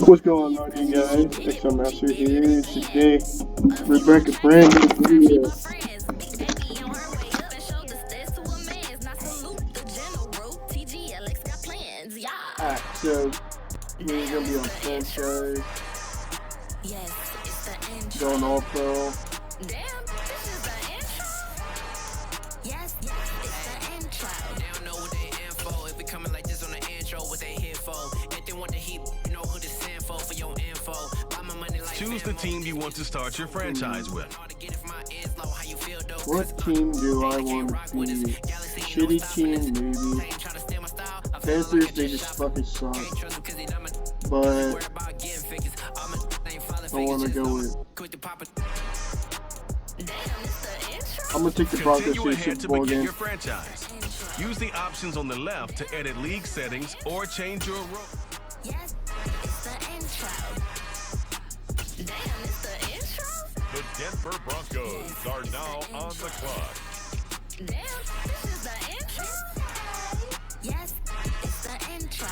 What's going on, you guys? XL Master here. Today, we're back a brand new video. Alright, so here's gonna be on franchise. Going all pro. Choose the team you want to start your franchise with. What team do I want to be? Shitty team, maybe. Panthers, they just fucking suck. But I want to go with. I'm gonna take the Broncos to the Super Bowl game. Your franchise. Use the options on the left to edit league settings or change your role. The Denver Broncos are now on the clock. Damn, this is the intro? Yes, it's the intro.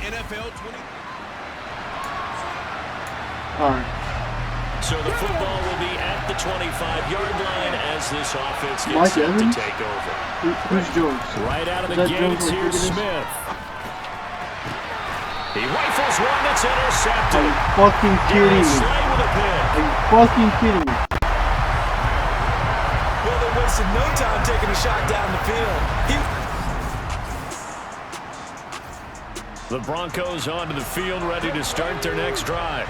NFL 20. Alright. So the football will be at the 25-yard line as this offense gets set to take over. Who's Jones? Right out of the gates, here's Smith. He rifles one that's intercepted. Are you fucking kidding me? Are you fucking kidding me? Well, they wasted no time taking a shot down the field. The Broncos onto the field, ready to start their next drive.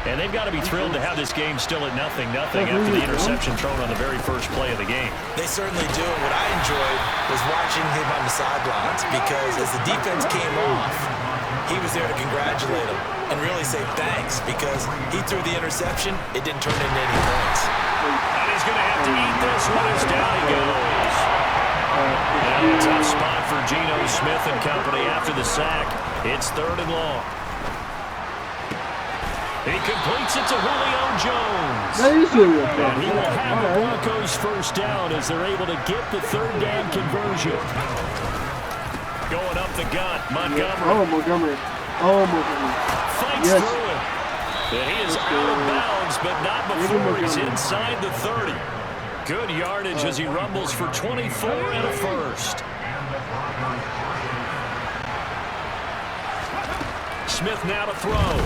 And they've got to be thrilled to have this game still at 0-0 after the interception thrown on the very first play of the game. They certainly do. And what I enjoyed was watching him on the sidelines because as the defense came off, he was there to congratulate them and really say thanks because he threw the interception. It didn't turn into any points. And he's going to have to eat this one as down he goes. And a tough spot for Geno Smith and company after the sack. It's 3rd and long. He completes it to Julio Jones. That is Julio Jones. And he will have the Broncos first down as they're able to get the 3rd down conversion. Going up the gut, Montgomery. Oh, Montgomery. Oh, Montgomery. Fights Yes. through it. And he is out of bounds, but not before he's inside the 30. Good yardage as he rumbles for 24 and a first. Smith now to throw.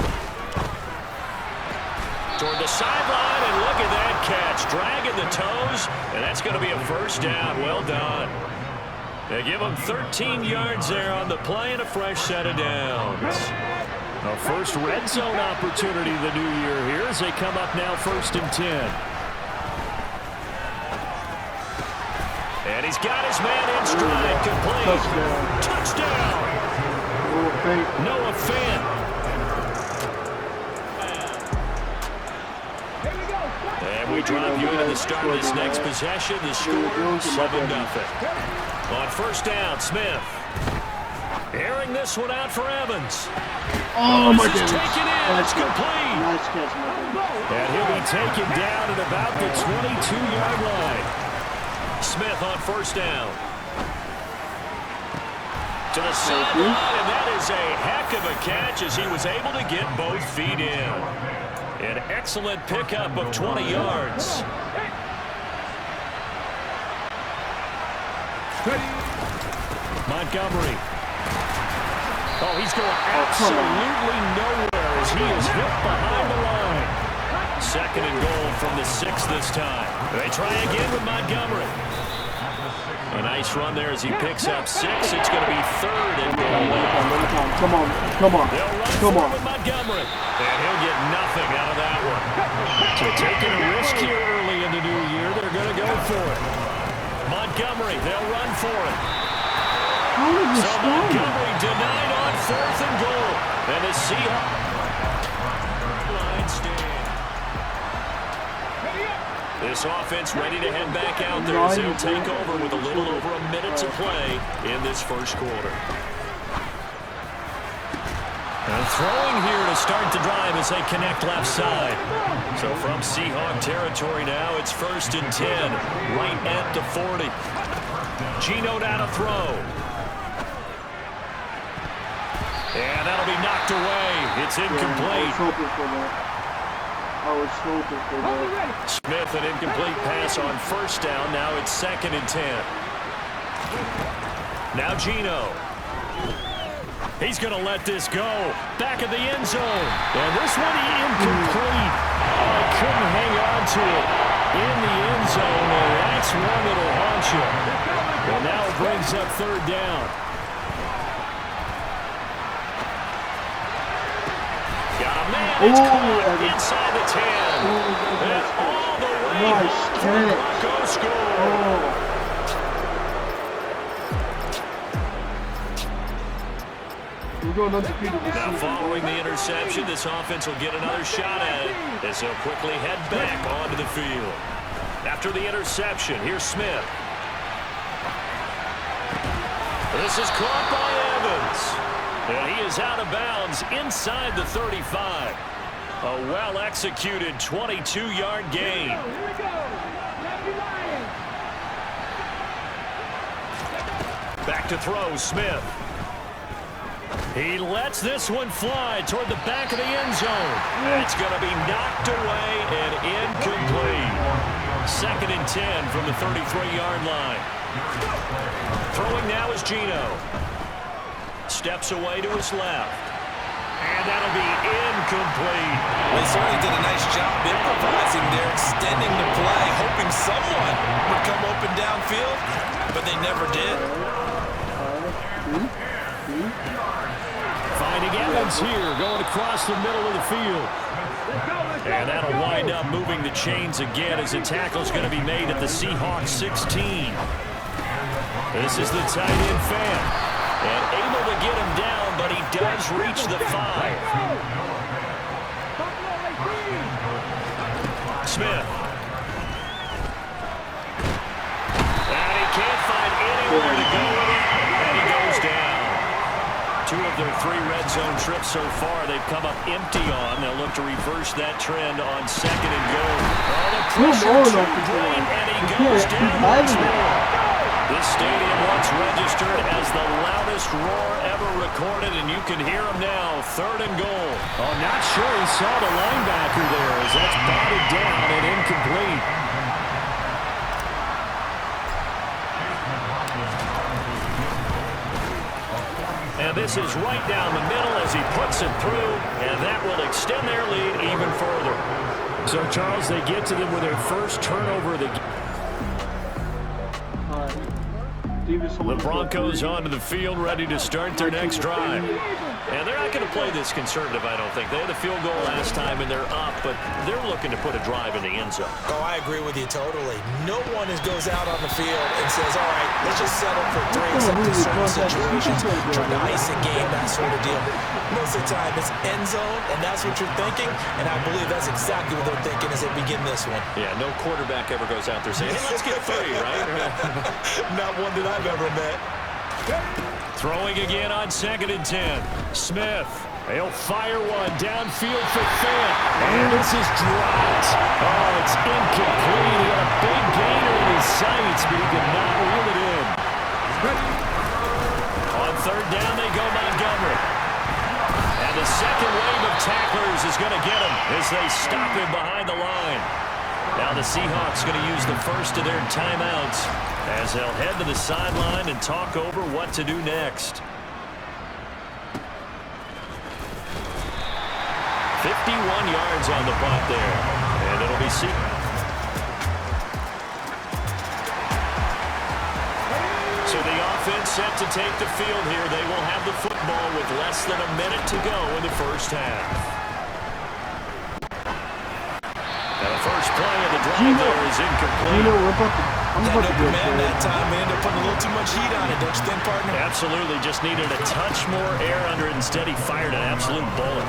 Toward the sideline, and look at that catch. Dragging the toes, and that's going to be a first down. Well done. They give him 13 yards there on the play and a fresh set of downs. A first red zone opportunity the new year here as they come up now 1st and 10. And he's got his man in stride, complete. Touchdown. Noah Fant. And we drop you into the start of this next possession. The score 7-0. On first down, Smith. Airing this one out for Evans. Oh, my goodness. Taken in. It's complete. Nice catch, man. And he'll be taken down at about the 22-yard line. Smith on first down. To the sideline, and that is a heck of a catch as he was able to get both feet in. An excellent pickup of 20 yards. Montgomery. Oh, he's going absolutely nowhere as he is hit behind the line. 2nd and goal from the 6 this time. They try again with Montgomery. A nice run there as he picks up 6. It's going to be 3rd and goal. Come on. Come on. They'll run Come on. with Montgomery. And he'll get nothing out of that one. So taking a risk here early in the new year, they're going to go for it. Montgomery, they'll run for it. So Montgomery denied on 4th and goal. And the Seahawks line stand. This offense ready to head back out there as they'll take over with a little over a minute to play in this first quarter. And throwing here to start the drive as they connect left side. So from Seahawk territory now, it's 1st and 10, right at the 40. Geno down to throw. And that'll be knocked away. It's incomplete. I was hoping for that. Smith, an incomplete pass on first down. Now it's 2nd and 10. Now Geno. He's going to let this go. Back of the end zone. And this one incomplete. Oh, he couldn't hang on to it in the end zone. And that's one that'll haunt you. Well, now it brings up 3rd down. Got a man. It's caught inside the 10. And all the way. Nice catch. Go score. We're going undefeated this Now season. following the interception, this offense will get another shot at it as they'll quickly head back onto the field. After the interception, here's Smith. This is caught by Evans. And he is out of bounds inside the 35. A well-executed 22-yard gain. Back to throw, Smith. He lets this one fly toward the back of the end zone. And it's going to be knocked away and incomplete. 2nd and 10 from the 33-yard line. Throwing now is Geno. Steps away to his left. And that'll be incomplete. They certainly did a nice job improvising there, extending the play, hoping someone would come open downfield, but they never did. Finding Evans here, going across the middle of the field. And that'll wind up moving the chains again as the tackle's going to be made at the Seahawks 16. This is the tight end Fant. And able to get him down, but he does reach the 5. Smith. And he can't find anywhere to go with it, and he goes down. 2 of their 3 red zone trips so far, they've come up empty on. They'll look to reverse that trend on 2nd and goal. Oh, the pressure too great, and he goes down once more. This stadium once registered as the loudest roar ever recorded, and you can hear him now. 3rd and goal. Oh, not sure he saw the linebacker there as that's batted down and incomplete. And this is right down the middle as he puts it through, and that will extend their lead even further. So, Charles, they get to them with their first turnover of the game. The Broncos onto the field, ready to start their next drive. And they're not going to play this conservative, I don't think. They had a field goal last time, and they're up, but they're looking to put a drive in the end zone. Oh, I agree with you totally. No one goes out on the field and says, all right, let's just settle for 3 in certain situations, trying to ice a game, that sort of deal. Most of the time, it's end zone, and that's what you're thinking, and I believe that's exactly what they're thinking as they begin this one. Yeah, no quarterback ever goes out there saying, hey, let's get 3, right? Not one that I've ever met. Throwing again on 2nd and 10. Smith, he'll fire one downfield for Fant. And this is dropped. Oh, it's incomplete. He had a big gainer in his sights, but he could not reel it in. On 3rd down, they go Montgomery. And the second wave of tacklers is going to get him as they stop him behind the line. Now the Seahawks going to use the first of their timeouts as they'll head to the sideline and talk over what to do next. 51 yards on the punt there, and it'll be So the offense set to take the field here. They will have the football with less than a minute to go in the first half. Now the first play of the drive there is incomplete. I'm about to go man that time. They ended up putting a little too much heat on it, don't you think, partner? Absolutely. Just needed a touch more air under it. Instead, he fired an absolute bullet.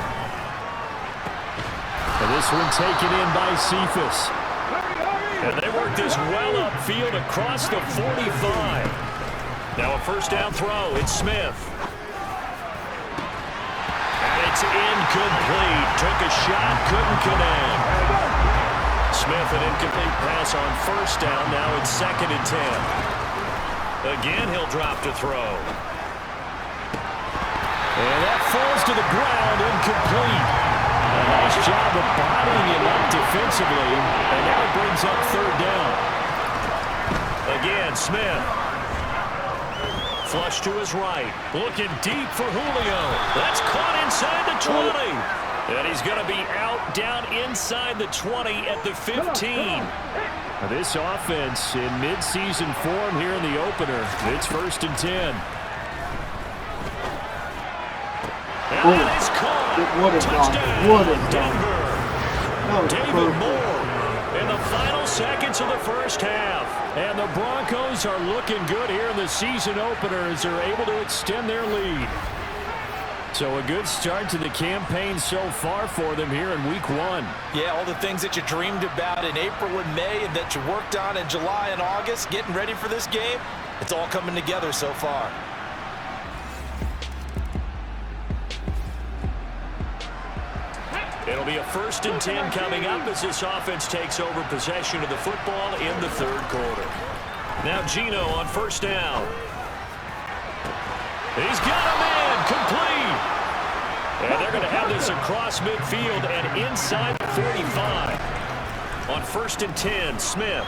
And this one taken in by Cephas. And they work this well upfield across the 45. Now a first down throw. It's Smith. And it's incomplete. Took a shot, couldn't connect. Smith, an incomplete pass on first down. Now it's 2nd and 10. Again, he'll drop to throw. And that falls to the ground, incomplete. A nice job of bodying him up defensively. And now it brings up 3rd down. Again, Smith. Flush to his right. Looking deep for Julio. That's caught inside the 20. And he's going to be out down inside the 20 at the 15. This offense in midseason form here in the opener. It's 1st and 10. And that is caught. Touchdown, Denver. David Moore in the final seconds of the first half. And the Broncos are looking good here in the season opener as they're able to extend their lead. So a good start to the campaign so far for them here in week 1. Yeah, all the things that you dreamed about in April and May and that you worked on in July and August, getting ready for this game, it's all coming together so far. It'll be a 1st and 10 coming up as this offense takes over possession of the football in the 3rd quarter. Now Geno on 1st down. He's got a man, complete. And they're going to have this across midfield and inside the 45. On 1st and 10, Smith.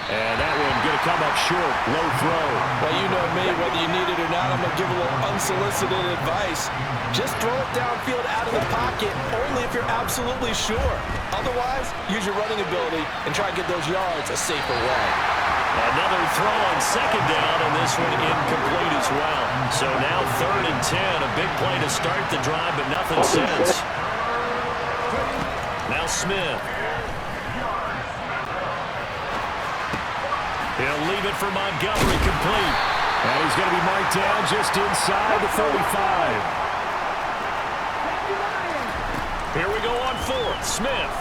And that one going to come up short, low throw. Well, you know me, whether you need it or not, I'm going to give a little unsolicited advice. Just throw it downfield out of the pocket, only if you're absolutely sure. Otherwise, use your running ability and try to get those yards a safer way. Another throw on 2nd down, and this one incomplete as well. So now 3rd and 10, a big play to start the drive, but nothing since. Now Smith. He'll leave it for Montgomery, complete. And he's going to be marked down just inside the 35. Here we go on 4th. Smith.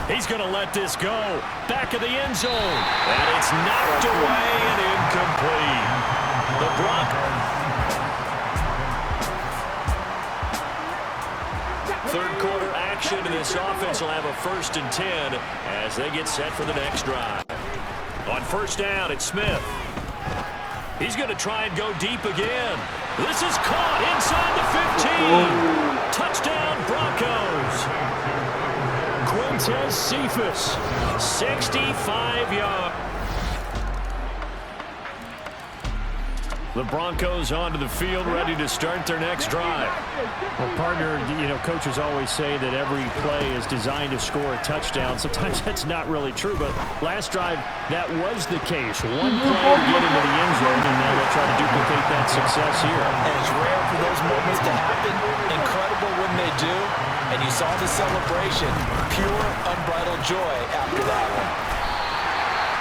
He's going to let this go. Back of the end zone. And it's knocked away and incomplete. The Broncos. 3rd quarter action, and this offense will have a 1st and 10 as they get set for the next drive. On first down, it's Smith. He's going to try and go deep again. This is caught inside the 15. Touchdown, Broncos. Quintez Cephas, 65 yards. The Broncos onto the field, ready to start their next drive. Well, partner, coaches always say that every play is designed to score a touchdown. Sometimes that's not really true, but last drive, that was the case. One play to get into the end zone, and now they'll try to duplicate that success here. And it's rare for those moments to happen. Incredible when they do. And you saw the celebration. Pure, unbridled joy after that one.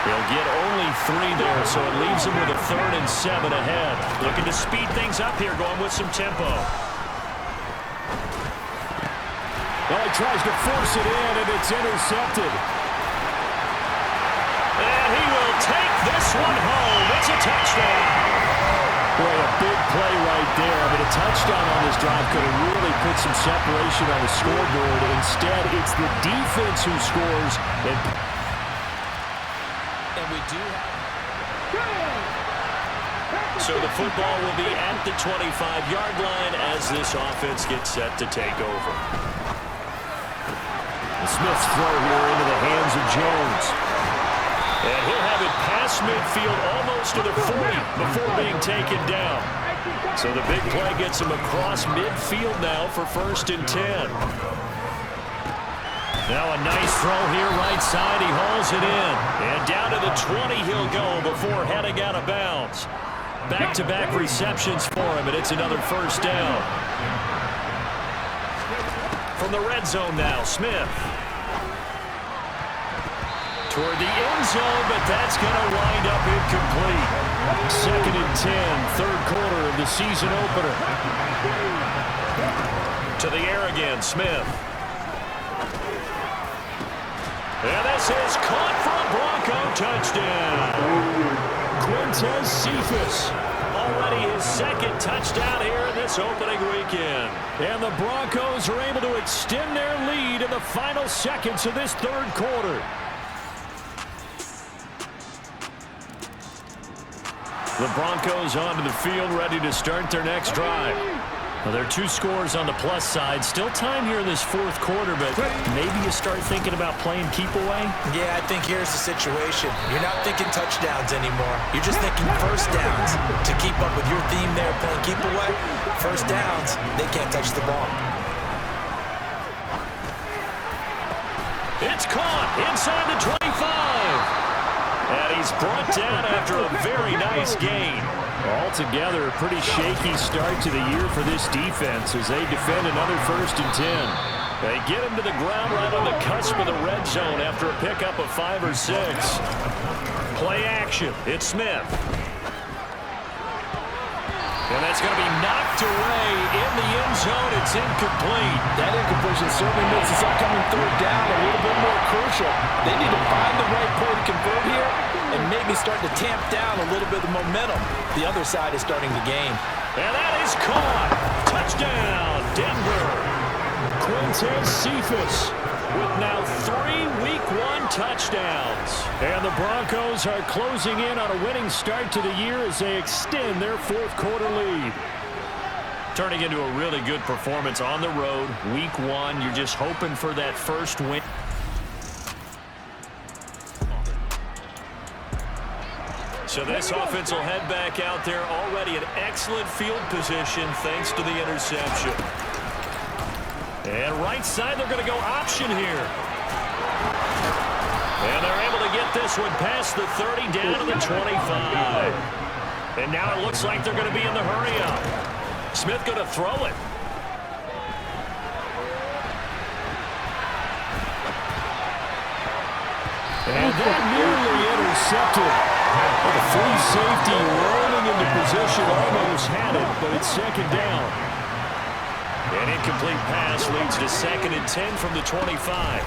They'll get only 3 there, so it leaves them with a 3rd and 7 ahead. Looking to speed things up here, going with some tempo. Well, he tries to force it in, and it's intercepted. And he will take this one home. It's a touchdown. Boy, a big play right there. I mean, a touchdown on this drive could have really put some separation on the scoreboard. Instead, it's the defense who scores. And we do have... So the football will be at the 25-yard line as this offense gets set to take over. Smith's throw here into the hands of Jones. And he'll have it past midfield almost to the 40 before being taken down. So the big play gets him across midfield now for 1st and 10. Now a nice throw here right side. He hauls it in. And down to the 20 he'll go before heading out of bounds. Back-to-back receptions for him, and it's another 1st down. From the red zone now, Smith. Toward the end zone, but that's going to wind up incomplete. 2nd and 10, 3rd quarter of the season opener. To the air again, Smith. And this is caught for a Bronco touchdown. Quintez Cephas, already his 2nd touchdown here in this opening weekend. And the Broncos are able to extend their lead in the final seconds of this 3rd quarter. The Broncos onto the field, ready to start their next drive. Well, there are 2 scores on the plus side. Still time here in this 4th quarter, but maybe you start thinking about playing keep away? Yeah, I think here's the situation. You're not thinking touchdowns anymore. You're just thinking 1st downs. To keep up with your theme there, playing keep away, 1st downs, they can't touch the ball. It's caught inside the 25. And he's brought down after a very nice gain. Altogether, a pretty shaky start to the year for this defense as they defend another 1st and 10. They get him to the ground right on the cusp of the red zone after a pickup of 5 or 6. Play action. It's Smith. And that's going to be knocked away in the end zone. It's incomplete. That incompletion certainly makes this upcoming 3rd down a little bit more crucial. They need to find the right play to convert here and maybe start to tamp down a little bit of the momentum. The other side is starting to gain. And that is caught. Touchdown, Denver. Quintez Cephas with now 3 Week 1 touchdowns. And the Broncos are closing in on a winning start to the year as they extend their 4th quarter lead. Turning into a really good performance on the road. Week 1, you're just hoping for that 1st win. So this offense will head back out there, already in excellent field position thanks to the interception. And right side, they're going to go option here. And they're able to get this one past the 30 down to the 25. And now it looks like they're going to be in the hurry-up. Smith going to throw it. And that nearly intercepted. The free safety rolling into position, almost had it, but it's 2nd down. An incomplete pass leads to 2nd and 10 from the 25.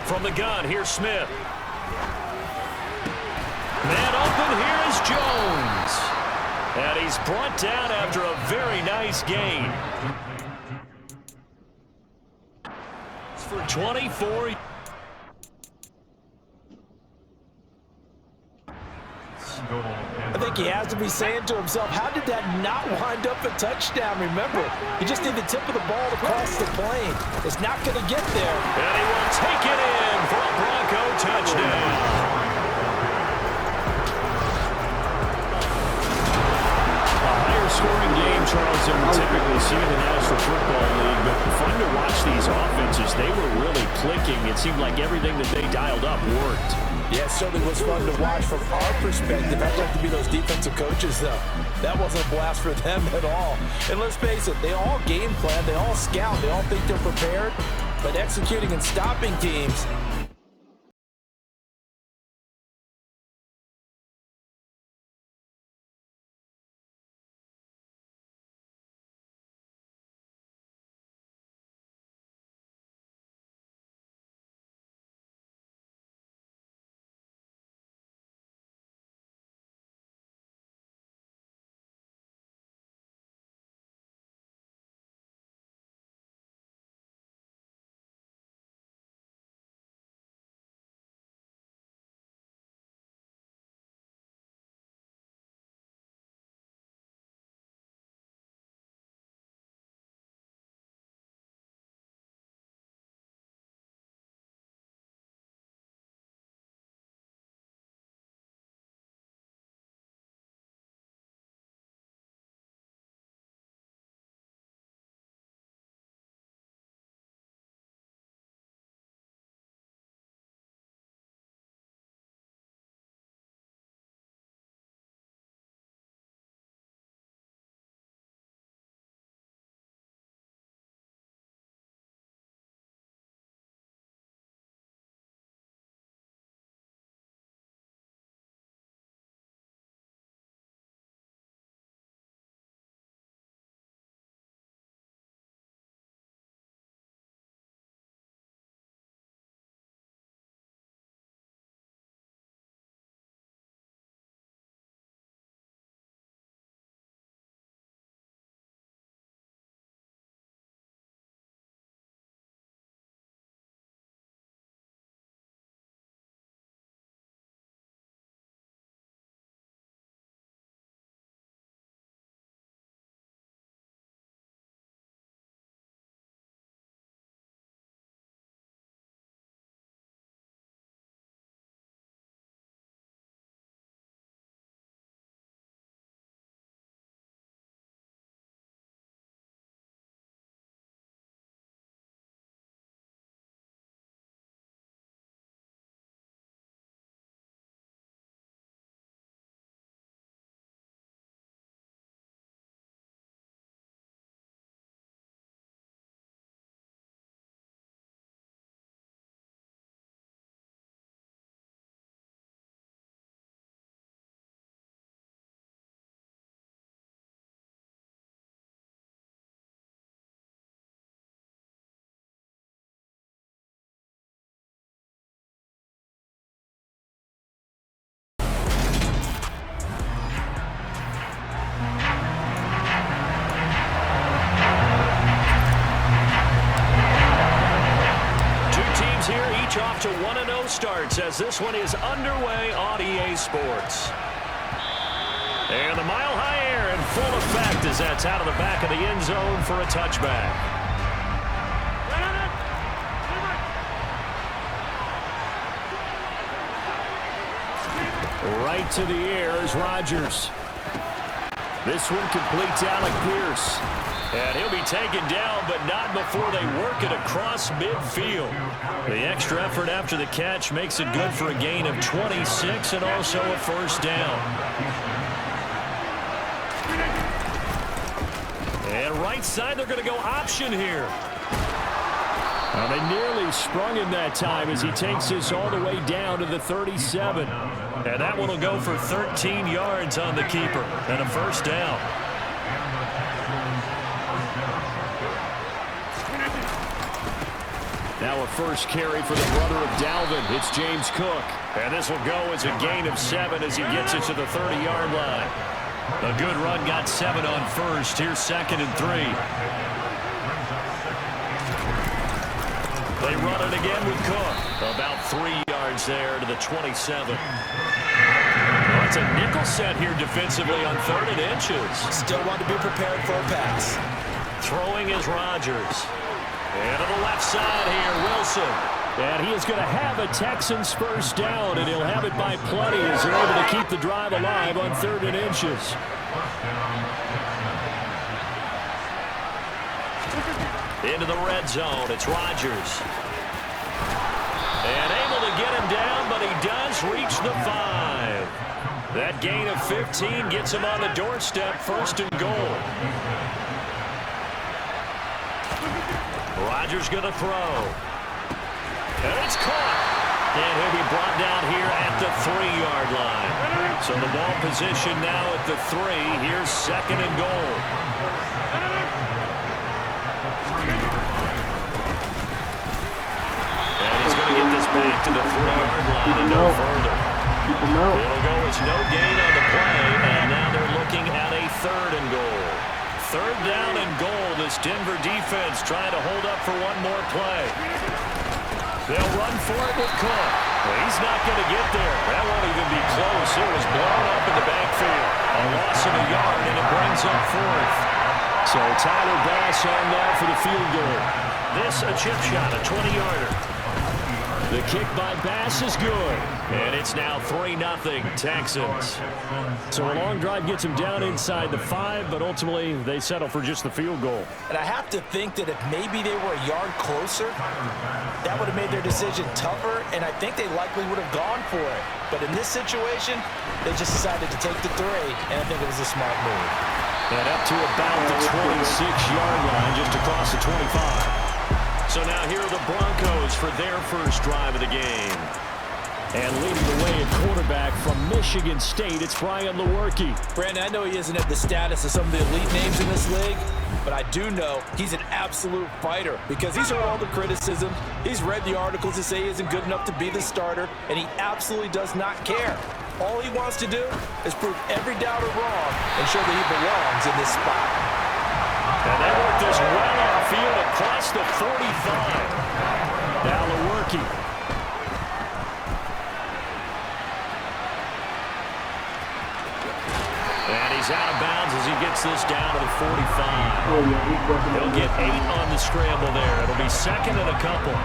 From the gun, here's Smith. Man open, here is Jones. And he's brought down after a very nice gain. For 24. I think he has to be saying to himself, how did that not wind up a touchdown? Remember, you just need the tip of the ball to cross the plane. It's not going to get there. And he will take it in for a Bronco touchdown. Scoring game, Charles, than we typically see in the National Football League, but fun to watch these offenses. They were really clicking. It seemed like everything that they dialed up worked. Yeah, it certainly was fun to watch from our perspective. I'd like to be those defensive coaches, though. That wasn't a blast for them at all. And let's face it, they all game plan, they all scout, they all think they're prepared, but executing and stopping teams, off to 1-0 starts as this one is underway on EA Sports. And the mile-high air in full effect as that's out of the back of the end zone for a touchback. Right to the air is Rodgers. This one completes Alec Pierce. And he'll be taken down, but not before they work it across midfield. The extra effort after the catch makes it good for a gain of 26 and also a first down. And right side, they're going to go option here. Well, they nearly sprung him that time as he takes this all the way down to the 37. And that one will go for 13 yards on the keeper and a first down. Now a first carry for the brother of Dalvin. It's James Cook. And this will go as a gain of 7 as he gets it to the 30-yard line. A good run got 7 on first. Here's 2nd and 3. They run it again with Cook. About 3 yards there to the 27. It's a nickel set here defensively on 3rd and inches. Still want to be prepared for a pass. Throwing is Rodgers. And to the left side here, Wilson. And he is going to have a Texans first down, and he'll have it by plenty as they're able to keep the drive alive on 3rd and inches. Into the red zone, it's Rodgers. And able to get him down, but he does reach the 5. That gain of 15 gets him on the doorstep, 1st and goal. Rodgers going to throw. And it's caught. And he'll be brought down here at the 3-yard line. So the ball position now at the 3. Here's 2nd and goal. And he's going to get this back to the 3-yard line and no further. It'll go as no gain on the play, and now they're looking at a 3rd and goal. 3rd down and goal. This Denver defense trying to hold up for one more play. They'll run for it with Cook. Well, he's not going to get there. That won't even be close. It was blown up in the backfield. A loss of a yard, and it brings up 4th. So Tyler Bass on now for the field goal. This a chip shot, a 20-yarder. The kick by Bass is good. And it's now 3-0 Texans. So a long drive gets them down inside the 5, but ultimately they settle for just the field goal. And I have to think that if maybe they were a yard closer, that would have made their decision tougher, and I think they likely would have gone for it. But in this situation, they just decided to take the 3, and I think it was a smart move. And up to about the 26-yard line, just across the 25. So now here are the Broncos for their first drive of the game. And leading the way at quarterback from Michigan State, it's Brian Lewerke. Brandon, I know he isn't at the status of some of the elite names in this league, but I do know he's an absolute fighter because he's heard all the criticism. He's read the articles that say he isn't good enough to be the starter, and he absolutely does not care. All he wants to do is prove every doubter wrong and show that he belongs in this spot. And they work this well on field across the 45. Now Lewerke. And he's out of bounds as he gets this down to the 45. He'll get 8 on the scramble there. It'll be 2nd and a couple.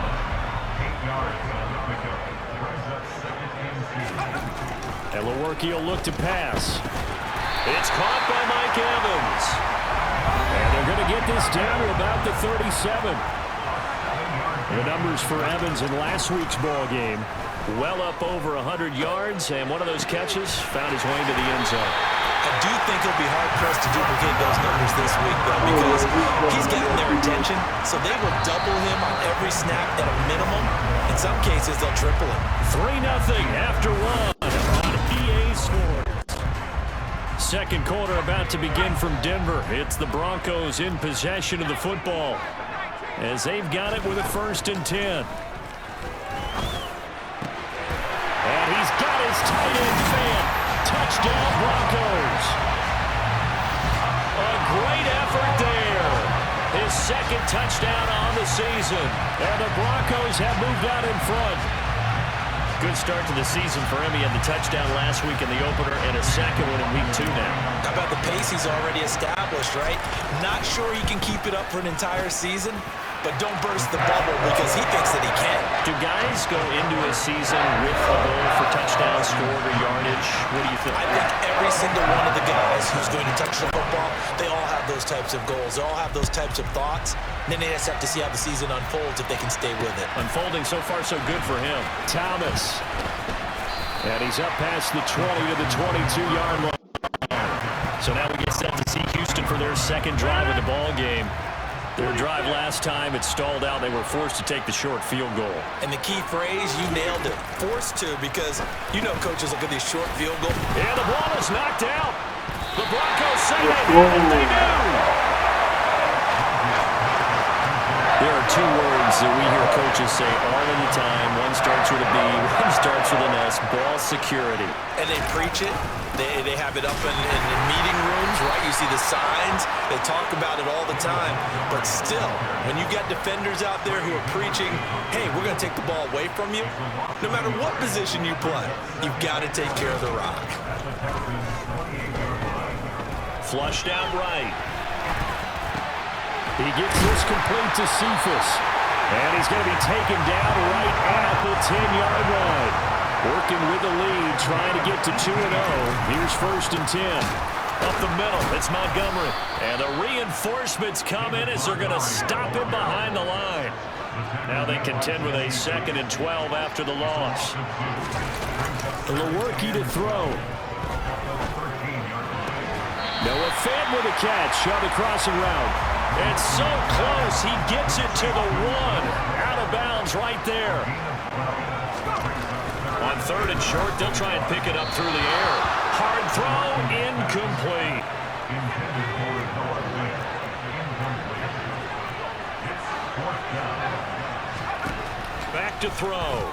And Lewerke will look to pass. It's caught by Mike Evans. And they're going to get this down to about the 37. The numbers for Evans in last week's ball game. Well up over 100 yards, and one of those catches found his way to the end zone. I do think he'll be hard-pressed to duplicate those numbers this week, though, because he's getting their attention, so they will double him on every snap at a minimum. In some cases, they'll triple him. 3-0 after 1 on EA Sports. Second quarter about to begin from Denver. It's the Broncos in possession of the football as they've got it with a 1st and 10. And he's got his tight end fan. Touchdown, Broncos. A great effort there. His 2nd touchdown on the season. And the Broncos have moved out in front. Good start to the season for him. He had the touchdown last week in the opener and a 2nd one in week 2 now. How about the pace he's already established, right? Not sure he can keep it up for an entire season, but don't burst the bubble because he thinks that he can. Do guys go into a season with a goal for touchdown scored or yardage? What do you think? I think every single one of the guys who's going to touch the football, they all have those types of goals. They all have those types of thoughts. And then they just have to see how the season unfolds if they can stay with it. Unfolding so far so good for him. Thomas. And he's up past the 20 to the 22-yard line. So now we get set to see Houston for their 2nd drive of the ball game. Their drive last time, it stalled out. They were forced to take the short field goal. And the key phrase, you nailed it. Forced to, because you know coaches look at these short field goals. And the ball is knocked out. The Broncos say they do. There are two words that we hear coaches say all of the time. One starts with a B, one starts with an S, ball security. And they preach it. They have it up in meeting rooms, right? You see the signs. They talk about it all the time. But still, when you got defenders out there who are preaching, hey, we're going to take the ball away from you, no matter what position you play, you've got to take care of the rock. Flushed out right. He gets this complete to Cephas. And he's going to be taken down right at the 10-yard line. Working with the lead, trying to get to 2-0. Here's 1st and 10. Up the middle, it's Montgomery. And the reinforcements come in as they're going to stop him behind the line. Now they contend with a 2nd and 12 after the loss. Lewerke to throw. Noah Fant with a catch on the crossing route. It's so close, he gets it to the 1. Out of bounds right there. On 3rd and short, they'll try and pick it up through the air. Hard throw, incomplete. Back to throw.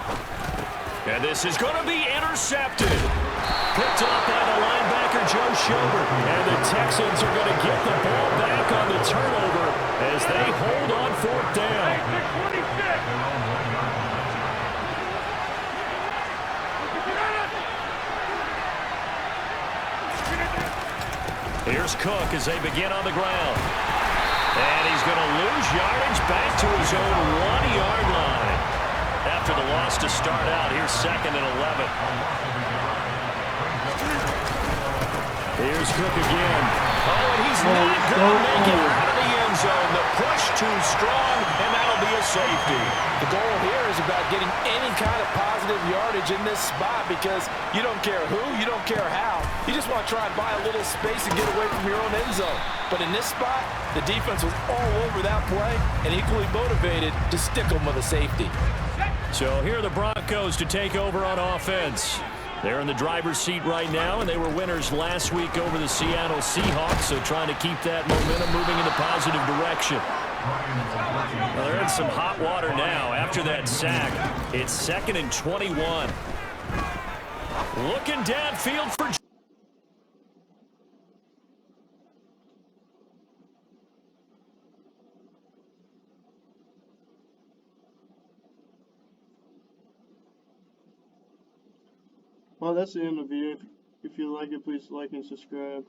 And this is going to be intercepted. Picked up by the linebacker, Joe Schobert. And the Texans are going to get the ball back on the turnover as they hold on 4th down. Here's Cook as they begin on the ground. And he's going to lose yardage back to his own 1-yard line. After the loss to start out, here's 2nd and 11. Here's Cook again. Oh, and he's not going to make it out of the end zone. The push too strong, and that'll be a safety. The goal here is about getting any kind of positive yardage in this spot because you don't care who, you don't care how. You just want to try and buy a little space and get away from your own end zone. But in this spot, the defense was all over that play and equally motivated to stick them with a safety. So here are the Broncos to take over on offense. They're in the driver's seat right now, and they were winners last week over the Seattle Seahawks, so trying to keep that momentum moving in a positive direction. Well, they're in some hot water now after that sack. It's 2nd and 21. Looking downfield for... Well, that's the end of the video. If you like it, please like and subscribe.